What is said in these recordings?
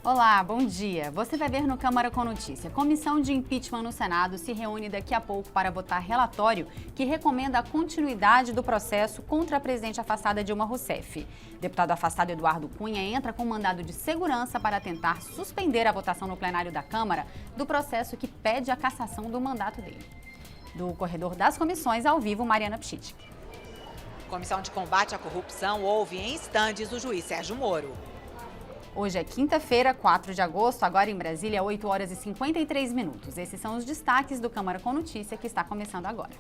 Olá, bom dia. Você vai ver no Câmara com Notícia. Comissão de impeachment no Senado se reúne daqui a pouco para votar relatório que recomenda a continuidade do processo contra a presidente afastada Dilma Rousseff. Deputado afastado Eduardo Cunha entra com mandado de segurança para tentar suspender a votação no plenário da Câmara do processo que pede a cassação do mandato dele. Do corredor das comissões, ao vivo, Mariana Pchittik. Comissão de Combate à Corrupção ouve em instantes o juiz Sérgio Moro. Hoje é quinta-feira, 4 de agosto, agora em Brasília, 8 horas e 53 minutos. Esses são os destaques do Câmara com Notícia, que está começando agora.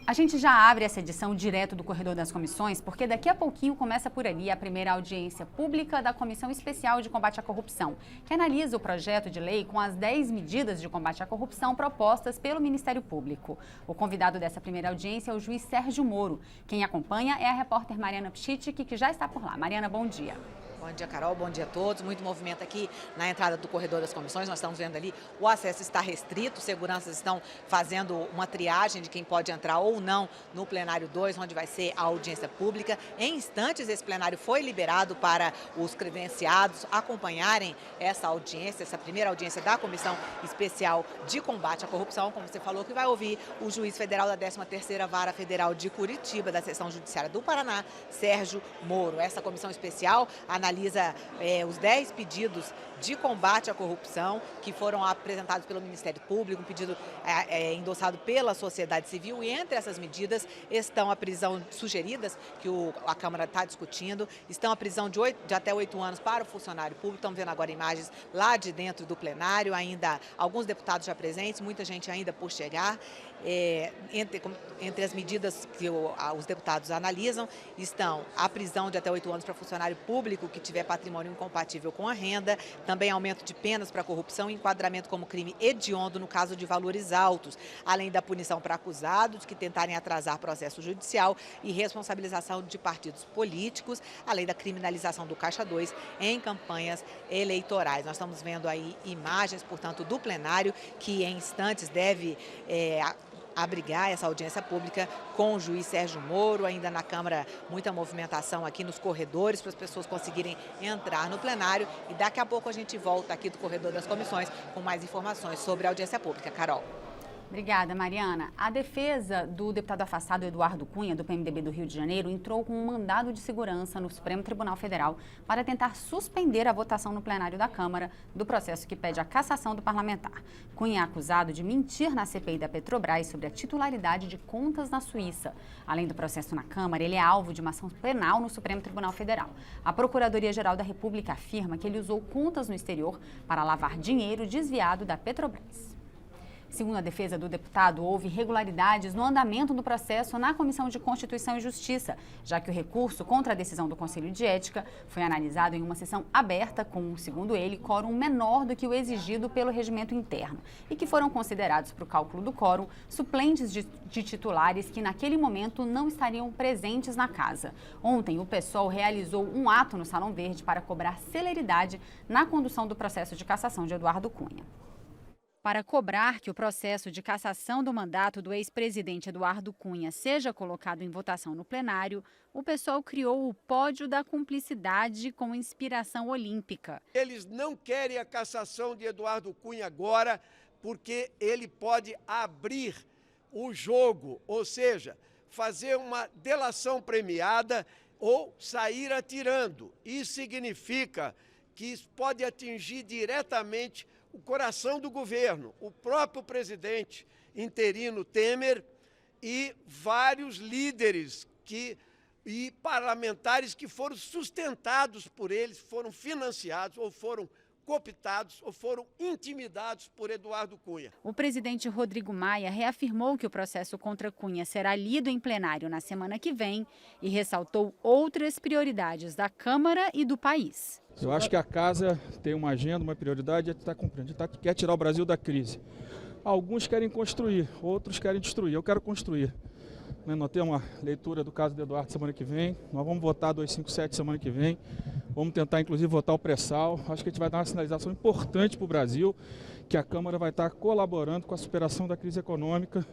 A gente já abre essa edição direto do Corredor das Comissões, porque daqui a pouquinho começa por ali a primeira audiência pública da Comissão Especial de Combate à Corrupção, que analisa o projeto de lei com as 10 medidas de combate à corrupção propostas pelo Ministério Público. O convidado dessa primeira audiência é o juiz Sérgio Moro. Quem acompanha é a repórter Mariana Pchittik, que já está por lá. Mariana, bom dia. Bom dia, Carol. Bom dia a todos. Muito movimento aqui na entrada do corredor das comissões. Nós estamos vendo ali, o acesso está restrito, seguranças estão fazendo uma triagem de quem pode entrar ou não no plenário 2, onde vai ser a audiência pública. Em instantes, esse plenário foi liberado para os credenciados acompanharem essa audiência, essa primeira audiência da Comissão Especial de Combate à Corrupção, como você falou, que vai ouvir o juiz federal da 13ª Vara Federal de Curitiba, da Seção Judiciária do Paraná, Sérgio Moro. Essa comissão especial analisa os 10 pedidos de combate à corrupção que foram apresentados pelo Ministério Público, um pedido endossado pela sociedade civil, e entre essas medidas estão a prisão sugeridas, que a Câmara está discutindo, estão a prisão de até 8 anos para o funcionário público. Estamos vendo agora imagens lá de dentro do plenário, ainda alguns deputados já presentes, muita gente ainda por chegar. Entre as medidas que os deputados analisam estão a prisão de até 8 anos para funcionário público que tiver patrimônio incompatível com a renda, também aumento de penas para corrupção e enquadramento como crime hediondo no caso de valores altos, além da punição para acusados que tentarem atrasar processo judicial e responsabilização de partidos políticos, além da criminalização do Caixa 2 em campanhas eleitorais. Nós estamos vendo aí imagens, portanto, do plenário, que em instantes deve abrigar essa audiência pública com o juiz Sérgio Moro. Ainda na Câmara, muita movimentação aqui nos corredores para as pessoas conseguirem entrar no plenário. E daqui a pouco a gente volta aqui do corredor das comissões com mais informações sobre a audiência pública. Carol. Obrigada, Mariana. A defesa do deputado afastado Eduardo Cunha, do PMDB do Rio de Janeiro, entrou com um mandado de segurança no Supremo Tribunal Federal para tentar suspender a votação no plenário da Câmara do processo que pede a cassação do parlamentar. Cunha é acusado de mentir na CPI da Petrobras sobre a titularidade de contas na Suíça. Além do processo na Câmara, ele é alvo de uma ação penal no Supremo Tribunal Federal. A Procuradoria-Geral da República afirma que ele usou contas no exterior para lavar dinheiro desviado da Petrobras. Segundo a defesa do deputado, houve irregularidades no andamento do processo na Comissão de Constituição e Justiça, já que o recurso contra a decisão do Conselho de Ética foi analisado em uma sessão aberta com, segundo ele, quórum menor do que o exigido pelo regimento interno e que foram considerados para o cálculo do quórum suplentes de titulares que naquele momento não estariam presentes na casa. Ontem, o PSOL realizou um ato no Salão Verde para cobrar celeridade na condução do processo de cassação de Eduardo Cunha. Para cobrar que o processo de cassação do mandato do ex-presidente Eduardo Cunha seja colocado em votação no plenário, o PSOL criou o Pódio da Cumplicidade com inspiração olímpica. Eles não querem a cassação de Eduardo Cunha agora porque ele pode abrir o jogo, ou seja, fazer uma delação premiada ou sair atirando. Isso significa que isso pode atingir diretamente o coração do governo, o próprio presidente interino Temer e vários líderes e parlamentares que foram sustentados por eles, foram financiados ou foram cooptados ou foram intimidados por Eduardo Cunha. O presidente Rodrigo Maia reafirmou que o processo contra Cunha será lido em plenário na semana que vem e ressaltou outras prioridades da Câmara e do país. Eu acho que a casa tem uma agenda, uma prioridade, está cumprindo, quer tirar o Brasil da crise. Alguns querem construir, outros querem destruir. Eu quero construir. Nós temos uma leitura do caso do Eduardo semana que vem, nós vamos votar 257 semana que vem, vamos tentar inclusive votar o pré-sal. Acho que a gente vai dar uma sinalização importante para o Brasil, que a Câmara vai estar colaborando com a superação da crise econômica,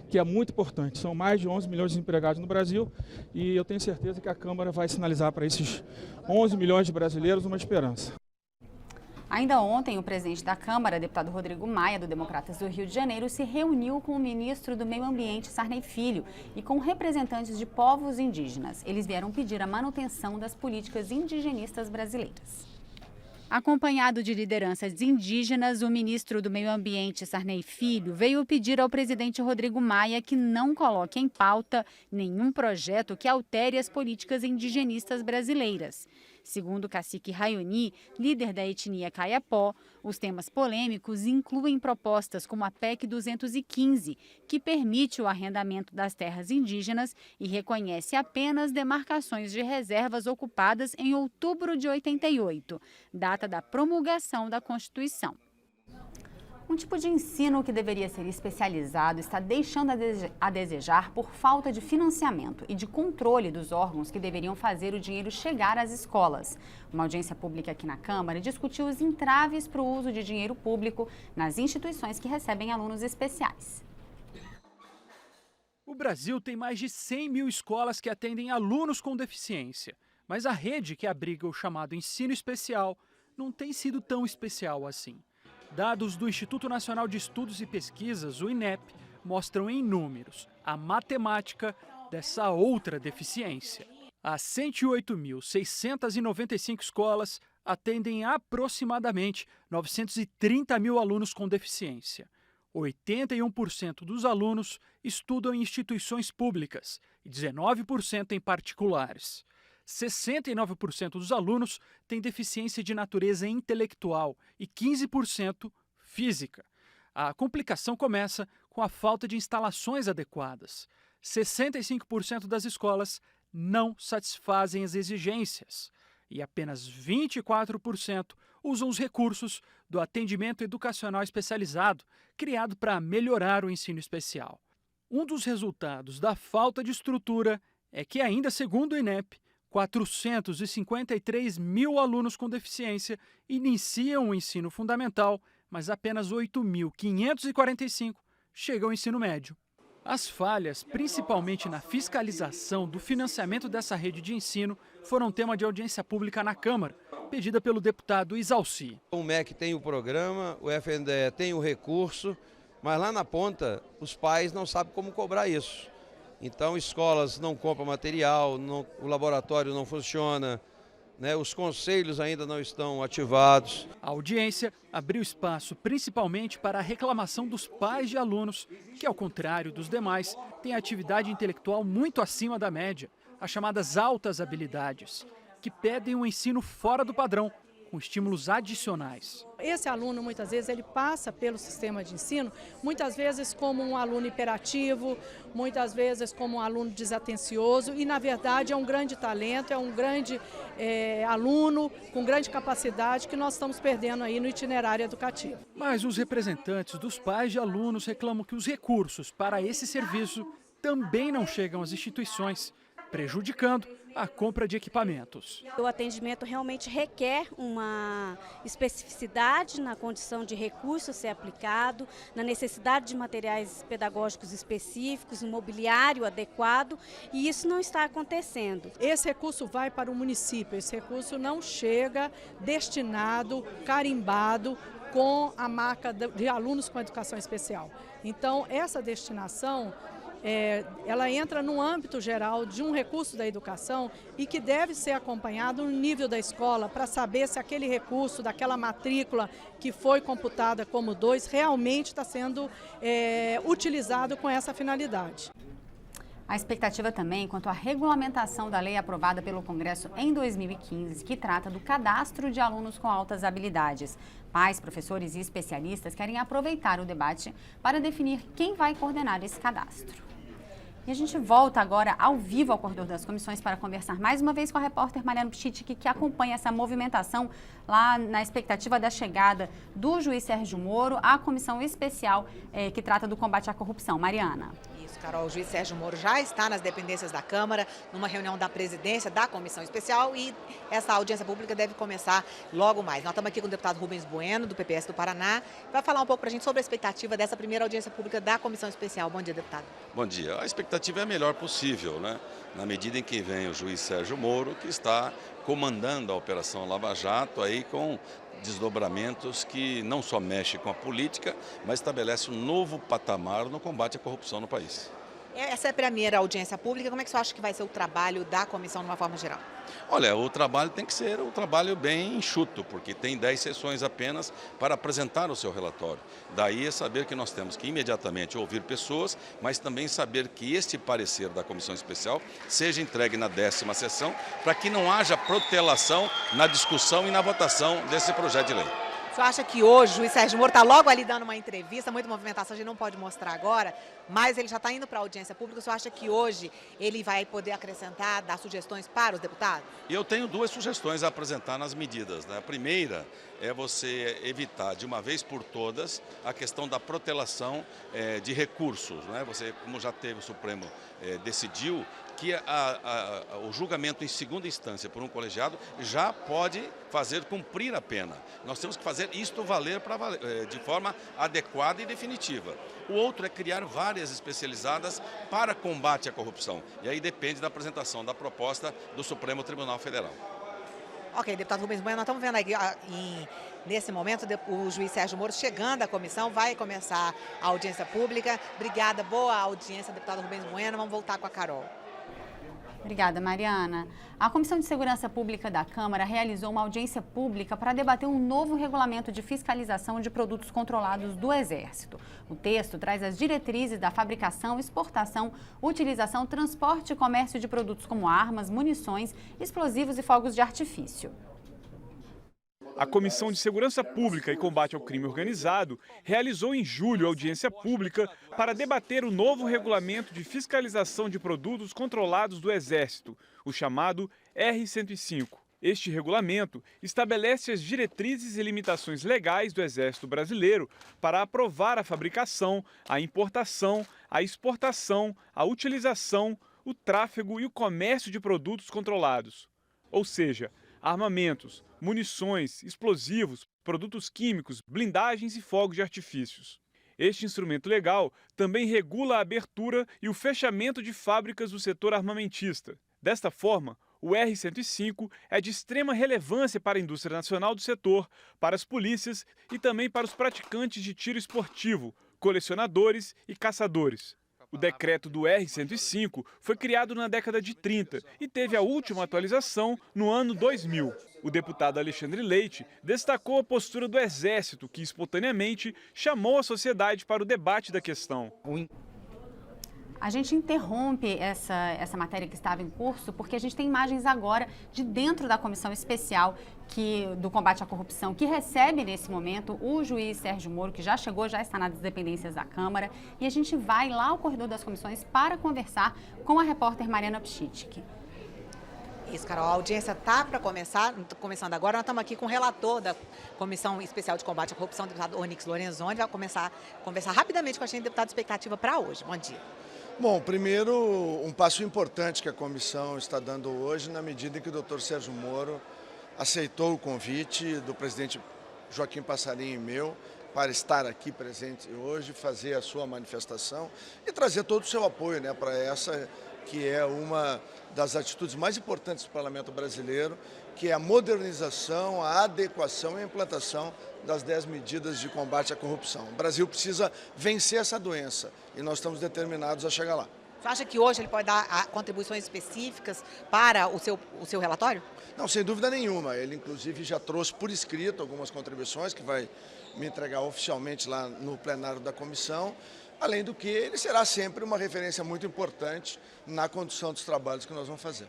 que é muito importante. São mais de 11 milhões de desempregados no Brasil e eu tenho certeza que a Câmara vai sinalizar para esses 11 milhões de brasileiros uma esperança. Ainda ontem, o presidente da Câmara, deputado Rodrigo Maia, do Democratas do Rio de Janeiro, se reuniu com o ministro do Meio Ambiente, Sarney Filho, e com representantes de povos indígenas. Eles vieram pedir a manutenção das políticas indigenistas brasileiras. Acompanhado de lideranças indígenas, o ministro do Meio Ambiente, Sarney Filho, veio pedir ao presidente Rodrigo Maia que não coloque em pauta nenhum projeto que altere as políticas indigenistas brasileiras. Segundo o cacique Rayoni, líder da etnia Kayapó, os temas polêmicos incluem propostas como a PEC 215, que permite o arrendamento das terras indígenas e reconhece apenas demarcações de reservas ocupadas em outubro de 88, data da promulgação da Constituição. Um tipo de ensino que deveria ser especializado está deixando a desejar por falta de financiamento e de controle dos órgãos que deveriam fazer o dinheiro chegar às escolas. Uma audiência pública aqui na Câmara discutiu os entraves para o uso de dinheiro público nas instituições que recebem alunos especiais. O Brasil tem mais de 100 mil escolas que atendem alunos com deficiência, mas a rede que abriga o chamado ensino especial não tem sido tão especial assim. Dados do Instituto Nacional de Estudos e Pesquisas, o INEP, mostram em números a matemática dessa outra deficiência. As 108.695 escolas atendem aproximadamente 930 mil alunos com deficiência. 81% dos alunos estudam em instituições públicas e 19% em particulares. 69% dos alunos têm deficiência de natureza intelectual e 15% física. A complicação começa com a falta de instalações adequadas. 65% das escolas não satisfazem as exigências e apenas 24% usam os recursos do atendimento educacional especializado, criado para melhorar o ensino especial. Um dos resultados da falta de estrutura é que, ainda segundo o INEP, 453 mil alunos com deficiência iniciam o ensino fundamental, mas apenas 8.545 chegam ao ensino médio. As falhas, principalmente na fiscalização do financiamento dessa rede de ensino, foram tema de audiência pública na Câmara, pedida pelo deputado Isalci. O MEC tem o programa, o FNDE tem o recurso, mas lá na ponta os pais não sabem como cobrar isso. Então, escolas não compram material, o laboratório não funciona, os conselhos ainda não estão ativados. A audiência abriu espaço principalmente para a reclamação dos pais de alunos, que, ao contrário dos demais, têm atividade intelectual muito acima da média, as chamadas altas habilidades, que pedem um ensino fora do padrão, com estímulos adicionais. Esse aluno, muitas vezes, ele passa pelo sistema de ensino, muitas vezes como um aluno hiperativo, muitas vezes como um aluno desatencioso e, na verdade, é um grande talento, é um grande aluno com grande capacidade que nós estamos perdendo aí no itinerário educativo. Mas os representantes dos pais de alunos reclamam que os recursos para esse serviço também não chegam às instituições, prejudicando a compra de equipamentos. O atendimento realmente requer uma especificidade na condição de recurso ser aplicado, na necessidade de materiais pedagógicos específicos, um mobiliário adequado, e isso não está acontecendo. Esse recurso vai para o município, esse recurso não chega destinado, carimbado, com a marca de alunos com educação especial. Então, essa destinação ela entra no âmbito geral de um recurso da educação e que deve ser acompanhado no nível da escola para saber se aquele recurso daquela matrícula que foi computada como 2 realmente está sendo utilizado com essa finalidade. A expectativa também quanto à regulamentação da lei aprovada pelo Congresso em 2015, que trata do cadastro de alunos com altas habilidades. Pais, professores e especialistas querem aproveitar o debate para definir quem vai coordenar esse cadastro. E a gente volta agora ao vivo ao corredor das comissões para conversar mais uma vez com a repórter Mariana Pchitic, que acompanha essa movimentação lá na expectativa da chegada do juiz Sérgio Moro à comissão especial que trata do combate à corrupção. Mariana. Carol, o juiz Sérgio Moro já está nas dependências da Câmara, numa reunião da presidência da Comissão Especial, e essa audiência pública deve começar logo mais. Nós estamos aqui com o deputado Rubens Bueno, do PPS do Paraná, que vai falar um pouco para a gente sobre a expectativa dessa primeira audiência pública da Comissão Especial. Bom dia, deputado. Bom dia. A expectativa é a melhor possível, né? Na medida em que vem o juiz Sérgio Moro, que está comandando a Operação Lava Jato aí com desdobramentos que não só mexe com a política, mas estabelece um novo patamar no combate à corrupção no país. Essa é a primeira audiência pública. Como é que você acha que vai ser o trabalho da comissão de uma forma geral? Olha, o trabalho tem que ser um trabalho bem enxuto, porque tem 10 sessões apenas para apresentar o seu relatório. Daí é saber que nós temos que imediatamente ouvir pessoas, mas também saber que este parecer da Comissão Especial seja entregue na 10ª sessão, para que não haja protelação na discussão e na votação desse projeto de lei. O senhor acha que hoje o juiz Sérgio Moro está logo ali dando uma entrevista, muita movimentação, a gente não pode mostrar agora, mas ele já está indo para a audiência pública. O senhor acha que hoje ele vai poder acrescentar, dar sugestões para os deputados? Eu tenho 2 sugestões a apresentar nas medidas, né? A primeira é você evitar de uma vez por todas a questão da protelação de recursos, né? Você, como já teve o Supremo decidiu que o julgamento em segunda instância por um colegiado já pode fazer cumprir a pena. Nós temos que fazer isto valer de forma adequada e definitiva. O outro é criar várias especializadas para combate à corrupção. E aí depende da apresentação da proposta do Supremo Tribunal Federal. Ok, deputado Rubens Bueno, nós estamos vendo aqui nesse momento o juiz Sérgio Moro chegando à comissão, vai começar a audiência pública. Obrigada, boa audiência, deputado Rubens Bueno. Vamos voltar com a Carol. Obrigada, Mariana. A Comissão de Segurança Pública da Câmara realizou uma audiência pública para debater um novo regulamento de fiscalização de produtos controlados do Exército. O texto traz as diretrizes da fabricação, exportação, utilização, transporte e comércio de produtos como armas, munições, explosivos e fogos de artifício. A Comissão de Segurança Pública e Combate ao Crime Organizado realizou em julho audiência pública para debater o novo regulamento de fiscalização de produtos controlados do Exército, o chamado R-105. Este regulamento estabelece as diretrizes e limitações legais do Exército Brasileiro para aprovar a fabricação, a importação, a exportação, a utilização, o tráfego e o comércio de produtos controlados. Ou seja, armamentos, munições, explosivos, produtos químicos, blindagens e fogos de artifícios. Este instrumento legal também regula a abertura e o fechamento de fábricas do setor armamentista. Desta forma, o R-105 é de extrema relevância para a indústria nacional do setor, para as polícias e também para os praticantes de tiro esportivo, colecionadores e caçadores. O decreto do R-105 foi criado na década de 30 e teve a última atualização no ano 2000. O deputado Alexandre Leite destacou a postura do Exército, que espontaneamente chamou a sociedade para o debate da questão. A gente interrompe essa matéria que estava em curso porque a gente tem imagens agora de dentro da comissão especial do combate à corrupção, que recebe nesse momento o juiz Sérgio Moro, que já chegou, já está nas dependências da Câmara, e a gente vai lá ao corredor das comissões para conversar com a repórter Mariana Pchitic. Isso, Carol, a audiência está para começar, começando agora. Nós estamos aqui com o relator da Comissão Especial de Combate à Corrupção, o deputado Onyx Lorenzoni. Vai começar a conversar rapidamente com a gente, deputado, expectativa para hoje. Bom dia. Bom, primeiro, um passo importante que a comissão está dando hoje, na medida em que o doutor Sérgio Moro aceitou o convite do presidente Joaquim Passarinho e meu para estar aqui presente hoje, fazer a sua manifestação e trazer todo o seu apoio, né, para essa que é uma das atitudes mais importantes do Parlamento brasileiro, que é a modernização, a adequação e a implantação das 10 medidas de combate à corrupção. O Brasil precisa vencer essa doença e nós estamos determinados a chegar lá. Você acha que hoje ele pode dar contribuições específicas para o seu relatório? Não, sem dúvida nenhuma. Ele, inclusive, já trouxe por escrito algumas contribuições que vai me entregar oficialmente lá no plenário da comissão. Além do que, ele será sempre uma referência muito importante na condução dos trabalhos que nós vamos fazer.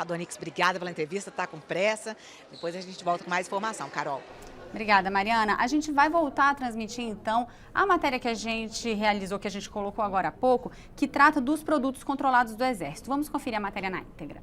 Onyx, obrigada pela entrevista, está com pressa. Depois a gente volta com mais informação. Carol. Obrigada, Mariana. A gente vai voltar a transmitir, então, a matéria que a gente realizou, que a gente colocou agora há pouco, que trata dos produtos controlados do Exército. Vamos conferir a matéria na íntegra.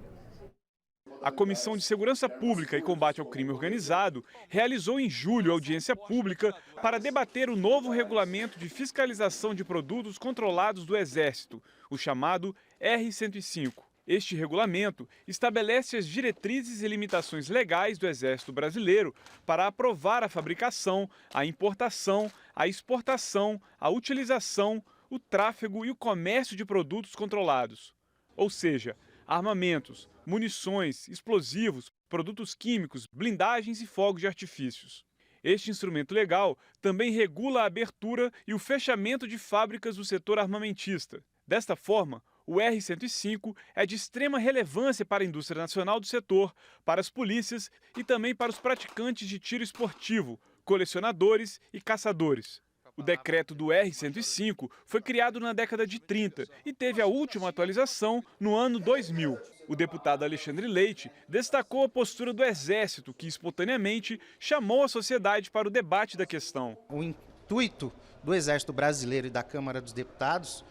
A Comissão de Segurança Pública e Combate ao Crime Organizado realizou em julho audiência pública para debater o novo regulamento de fiscalização de produtos controlados do Exército, o chamado R-105. Este regulamento estabelece as diretrizes e limitações legais do Exército Brasileiro para aprovar a fabricação, a importação, a exportação, a utilização, o tráfego e o comércio de produtos controlados. Ou seja, armamentos, munições, explosivos, produtos químicos, blindagens e fogos de artifícios. Este instrumento legal também regula a abertura e o fechamento de fábricas do setor armamentista. Desta forma, o R-105 é de extrema relevância para a indústria nacional do setor, para as polícias e também para os praticantes de tiro esportivo, colecionadores e caçadores. O decreto do R-105 foi criado na década de 30 e teve a última atualização no ano 2000. O deputado Alexandre Leite destacou a postura do Exército, que espontaneamente chamou a sociedade para o debate da questão. O intuito do Exército Brasileiro e da Câmara dos Deputados,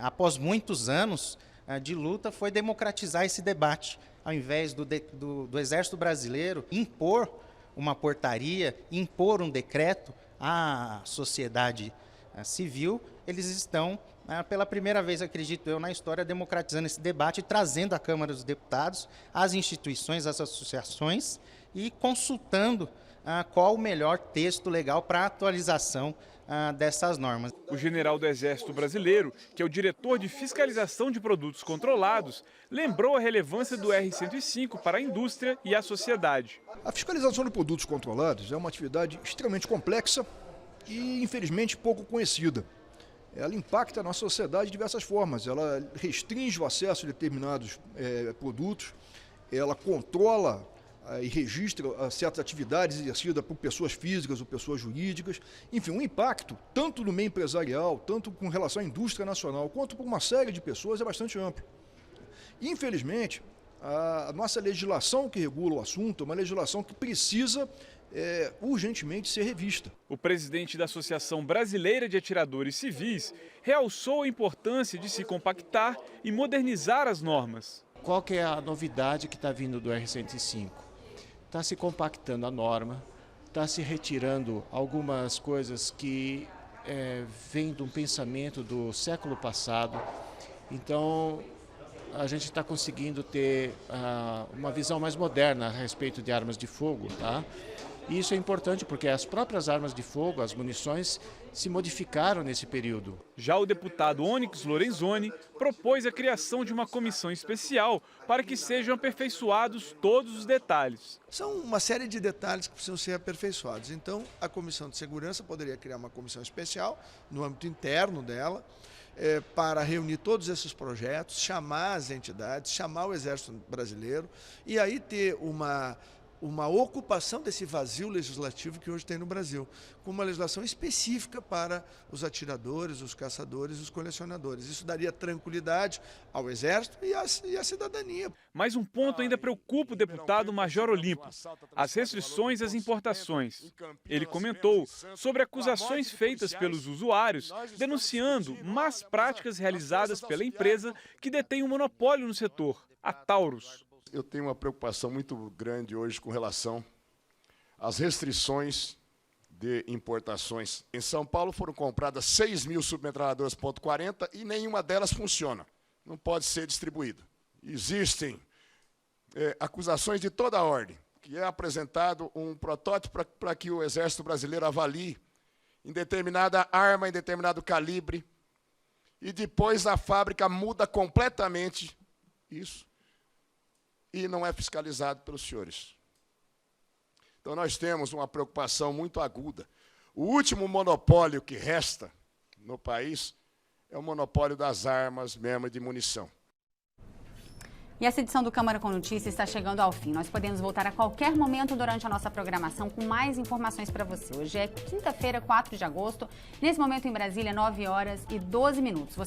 após muitos anos de luta, foi democratizar esse debate. Ao invés do Exército Brasileiro impor uma portaria, impor um decreto à sociedade civil, eles estão, pela primeira vez, acredito eu, na história, democratizando esse debate, trazendo à Câmara dos Deputados, as instituições, as associações e consultando qual o melhor texto legal para a atualização dessas normas. O general do Exército Brasileiro, que é o diretor de fiscalização de produtos controlados, lembrou a relevância do R-105 para a indústria e a sociedade. A fiscalização de produtos controlados é uma atividade extremamente complexa e, infelizmente, pouco conhecida. Ela impacta a nossa sociedade de diversas formas. Ela restringe o acesso a determinados produtos, ela controla e registra certas atividades exercidas por pessoas físicas ou pessoas jurídicas. Enfim, um impacto, tanto no meio empresarial, tanto com relação à indústria nacional, quanto por uma série de pessoas, é bastante amplo. Infelizmente, a nossa legislação que regula o assunto é uma legislação que precisa urgentemente ser revista. O presidente da Associação Brasileira de Atiradores Civis realçou a importância de se compactar e modernizar as normas. Qual que é a novidade que está vindo do R-105? Está se compactando a norma, está se retirando algumas coisas que vêm de um pensamento do século passado. Então, a gente está conseguindo ter uma visão mais moderna a respeito de armas de fogo, tá? E isso é importante porque as próprias armas de fogo, as munições, se modificaram nesse período. Já o deputado Onyx Lorenzoni propôs a criação de uma comissão especial para que sejam aperfeiçoados todos os detalhes. São uma série de detalhes que precisam ser aperfeiçoados. Então, a Comissão de Segurança poderia criar uma comissão especial no âmbito interno dela, para reunir todos esses projetos, chamar as entidades, chamar o Exército Brasileiro e aí ter uma ocupação desse vazio legislativo que hoje tem no Brasil, com uma legislação específica para os atiradores, os caçadores e os colecionadores. Isso daria tranquilidade ao Exército e à cidadania. Mas um ponto ainda preocupa o deputado Major Olimpo: as restrições às importações. Ele comentou sobre acusações feitas pelos usuários, denunciando más práticas realizadas pela empresa que detém um monopólio no setor, a Taurus. Eu tenho uma preocupação muito grande hoje com relação às restrições de importações. Em São Paulo foram compradas 6.000 submetralhadoras .40 e nenhuma delas funciona. Não pode ser distribuída. Existem acusações de toda a ordem, que é apresentado um protótipo para que o Exército Brasileiro avalie em determinada arma, em determinado calibre, e depois a fábrica muda completamente isso e não é fiscalizado pelos senhores. Então, nós temos uma preocupação muito aguda. O último monopólio que resta no país é o monopólio das armas mesmo de munição. E essa edição do Câmara com Notícias está chegando ao fim. Nós podemos voltar a qualquer momento durante a nossa programação com mais informações para você. Hoje é quinta-feira, 4 de agosto. Nesse momento em Brasília, 9h12.